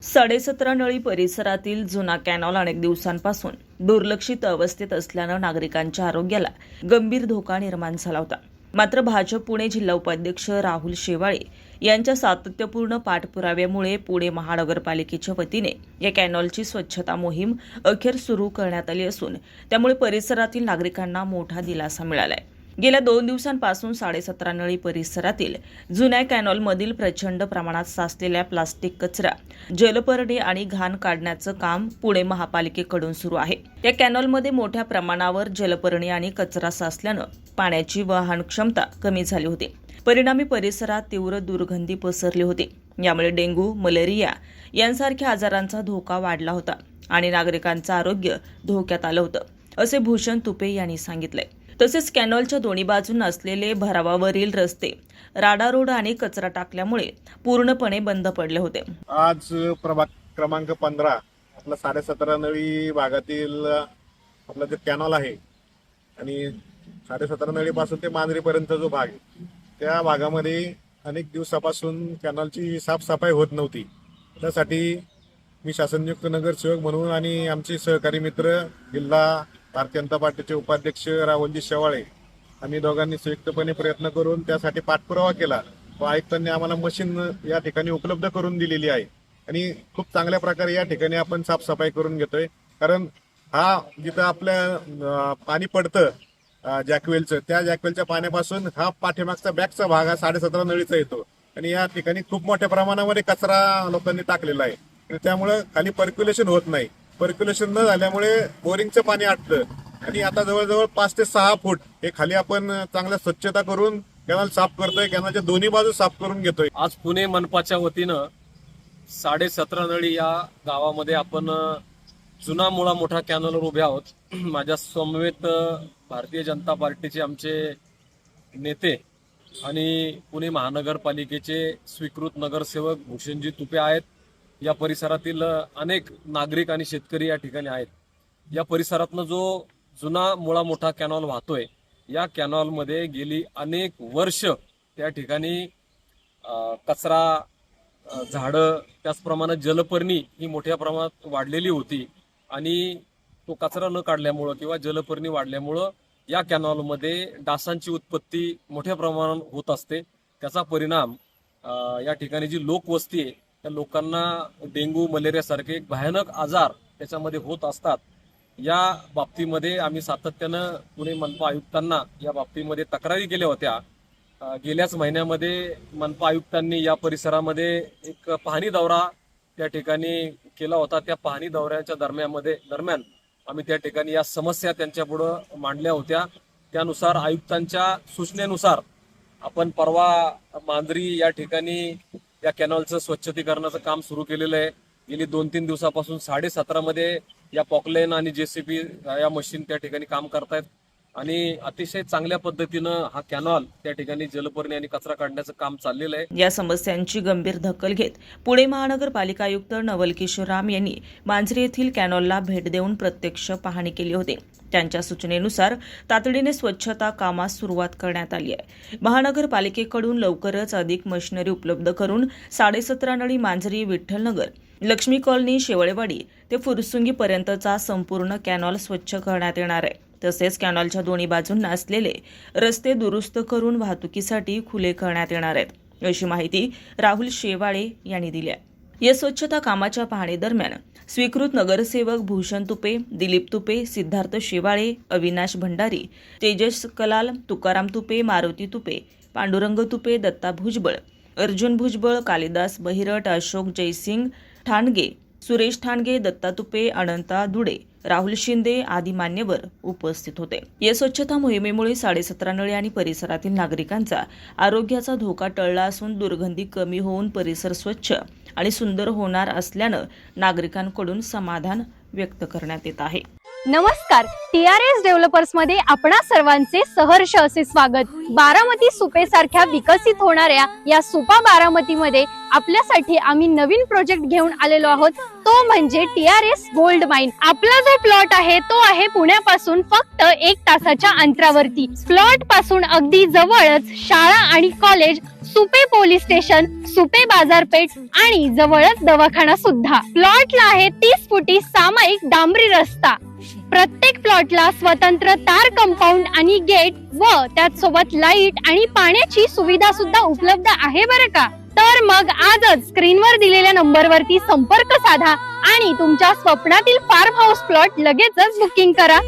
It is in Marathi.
17.5 नळी परिसरातील जुना कॅनॉल अनेक दिवसांपासून दुर्लक्षित अवस्थेत असल्यानं नागरिकांच्या आरोग्याला गंभीर धोका निर्माण झाला होता. मात्र भाजप पुणे जिल्हा उपाध्यक्ष राहुल शेवाळे यांच्या सातत्यपूर्ण पाठपुराव्यामुळे पुणे महानगरपालिकेच्या वतीने या कॅनॉलची स्वच्छता मोहीम अखेर सुरू करण्यात आली असून त्यामुळे परिसरातील नागरिकांना मोठा दिलासा मिळालाय. गेल्या 2 दिवसांपासून 17.5 नळी परिसरातील जुन्या कॅनॉलमधील प्रचंड प्रमाणात साचलेल्या प्लास्टिक कचरा, जलपर्णी आणि घाण काढण्याचं काम पुणे महापालिकेकडून सुरू आहे. या कॅनॉलमध्ये मोठ्या प्रमाणावर जलपर्णी आणि कचरा साचल्यानं पाण्याची वहन क्षमता कमी झाली होती. परिणामी परिसरात तीव्र दुर्गंधी पसरली होती. यामुळे डेंग्यू, मलेरिया यांसारख्या आजारांचा धोका वाढला होता आणि नागरिकांचं आरोग्य धोक्यात आलं होतं, असे भूषण तुपे यांनी सांगितले. तसेच कॅनॉलच्या दोन्ही बाजूंना असलेले भरावावरील रस्ते, राडा रोड आणि कचरा टाकल्यामुळे पूर्णपणे बंद पडले होते. आज प्रभाग क्रमांक 15 आपला 17.5 नळी भागातील आपला जो कॅनॉल आहे आणि 17.5 नळीपासून ते मांजरीपर्यंत जो भाग आहे त्या भागामध्ये अनेक दिवसापासून कॅनॉलची साफसफाई होत नव्हती. त्यासाठी मी शासननियुक्त नगरसेवक म्हणून आणि आमचे सहकारी मित्र जिल्हा भारतीय जनता पार्टीचे उपाध्यक्ष राहुलजी शेवाळे आम्ही दोघांनी संयुक्तपणे प्रयत्न करून त्यासाठी पाठपुरावा केला व आयुक्तांनी आम्हाला मशीन या ठिकाणी उपलब्ध करून दिलेली आहे आणि खूप चांगल्या प्रकारे या ठिकाणी आपण साफसफाई करून घेतोय. कारण हा जिथं आपल्या पाणी पडतं जॅकवेलचं, त्या जॅकवेलच्या पाण्यापासून हा पाठीमागचा बॅकचा भाग हा 17.5 नळीचा येतो आणि या ठिकाणी खूप मोठ्या प्रमाणामध्ये कचरा लोकांनी टाकलेला आहे आणि त्यामुळे खाली पर्क्युलेशन होत नाही. पर्क्युलेशन न झाल्यामुळे बोरिंगचं पाणी आटतं आणि आता जवळजवळ 5 ते 6 फूट हे खाली आपण चांगल्या स्वच्छता करून कॅनल साफ करतोय. कॅनलच्या दोन्ही बाजू साफ करून घेतोय. आज पुणे मनपाच्या वतीनं 17.5 नळी या गावामध्ये आपण जुना मुळा मोठा कॅनलवर उभे आहोत. माझ्या समवेत भारतीय जनता पार्टीचे आमचे नेते आणि पुणे महानगरपालिकेचे स्वीकृत नगरसेवक भूषणजी तुपे आहेत. या परिसरातील अनेक नागरिक आणि शेतकरी या ठिकाणी आहेत. या परिसरातनं जो जुना मुळा मोठा कॅनॉल वाहतोय, या कॅनॉलमध्ये गेली अनेक वर्ष त्या ठिकाणी कचरा, झाडं, त्याचप्रमाणे जलपर्णी ही मोठ्या प्रमाणात वाढलेली होती आणि तो कचरा न काढल्यामुळं किंवा जलपर्णी वाढल्यामुळं या कॅनॉलमध्ये डासांची उत्पत्ती मोठ्या प्रमाणात होत असते. त्याचा परिणाम या ठिकाणी जी लोकवस्ती आहे त्या लोकांना डेंग्यू, मलेरिया सारखे एक भयानक आजार त्याच्यामध्ये होत असतात. या बाबतीमध्ये आम्ही सातत्यानं पुणे मनपा आयुक्तांना या बाबतीमध्ये तक्रारी केल्या होत्या. गेल्याच महिन्यामध्ये मनपा आयुक्तांनी या परिसरामध्ये एक पाहणी दौरा त्या ठिकाणी केला होता. त्या पाहणी दौऱ्याच्या दरम्यान आम्ही त्या ठिकाणी या समस्या त्यांच्यापुढं मांडल्या होत्या. त्यानुसार आयुक्तांच्या सूचनेनुसार आपण परवा मांजरी या ठिकाणी या कॅनॉलचं स्वच्छतीकरणाचं काम सुरू केलेलं आहे. गेली 2-3 दिवसापासून 17.5 मध्ये या पॉकलेन आणि JCB या मशीन त्या ठिकाणी काम करतायत आणि अतिशय चांगल्या पद्धतीनं हा कॅनॉल त्या ठिकाणी जलपर्णी आणि कचरा काढण्याचं काम चाललेलं आहे. या समस्यांची गंभीर दखल घेत पुणे महानगरपालिका आयुक्त नवल किशोर राम यांनी मांजरी येथील कॅनॉलला भेट देऊन प्रत्यक्ष पाहणी केली होती. त्यांच्या सूचनेनुसार तातडीने स्वच्छता कामास सुरुवात करण्यात आली आहे. महानगरपालिकेकडून लवकरच अधिक मशिनरी उपलब्ध करून 17.5 नळी मांजरी, विठ्ठलनगर, लक्ष्मी कॉलनी, शेवळेवाडी ते फुरसुंगी पर्यंतचा संपूर्ण कॅनॉल स्वच्छ करण्यात येणार आहे. तसेच कॅनॉलच्या दोन्ही बाजूंना असलेले रस्ते दुरुस्त करून वाहतुकीसाठी खुले करण्यात येणार आहेत, अशी माहिती राहुल शेवाळे यांनी दिली आहे. या स्वच्छता कामाच्या पाहणी दरम्यान स्वीकृत नगरसेवक भूषण तुपे, दिलीप तुपे, सिद्धार्थ शेवाळे, अविनाश भंडारी, तेजस कलाल, तुकाराम तुपे, मारुती तुपे, पांडुरंग तुपे, दत्ता भुजबळ, अर्जुन भुजबळ, कालिदास बहिरट, अशोक जयसिंग ठाणगे, सुरेश ठाणगे, दत्ता तुपे, अनंता दुडे, राहुल शिंदे आदी मान्यवर उपस्थित होते. या स्वच्छता मोहिमेमुळे 17.5 नळी आणि परिसरातील नागरिकांचा आरोग्याचा धोका टळला असून दुर्गंधी कमी होऊन परिसर स्वच्छ आणि सुंदर होणार असल्यानं नागरिकांकडून समाधान व्यक्त करण्यात येत आहे. नमस्कार, TRS डेव्हलपर्स मध्ये आपणा सर्वांचे सहर्ष असे स्वागत. बारामती सुपे सारख्या विकसित होणाऱ्या या सुपा बारामतीमध्ये आपल्यासाठी आम्ही नवीन प्रोजेक्ट घेऊन आलेलो आहोत. तो म्हणजे TRS गोल्ड माइन. आपला जो प्लॉट आहे तो आहे पुण्यापासून फक्त 1 तासाच्या अंतरावरती. प्लॉट पासून अगदी जवळच शाळा आणि college Supe police station, Supe बाजारपेठ आणि जवळच दवाखाना सुद्धा. प्लॉटला आहे 30 फुटी सामायिक डांबरी रस्ता. प्रत्येक प्लॉटला स्वतंत्र तार कंपाऊंड आणि गेट व त्याच सोबत लाईट आणि पाण्याची सुविधा सुद्धा उपलब्ध आहे बरं का. तर मग आजच स्क्रीनवर दिलेल्या नंबरवरती संपर्क साधा आणि तुमच्या स्वप्नातील फार्म हाऊस प्लॉट लगेचच बुकिंग करा.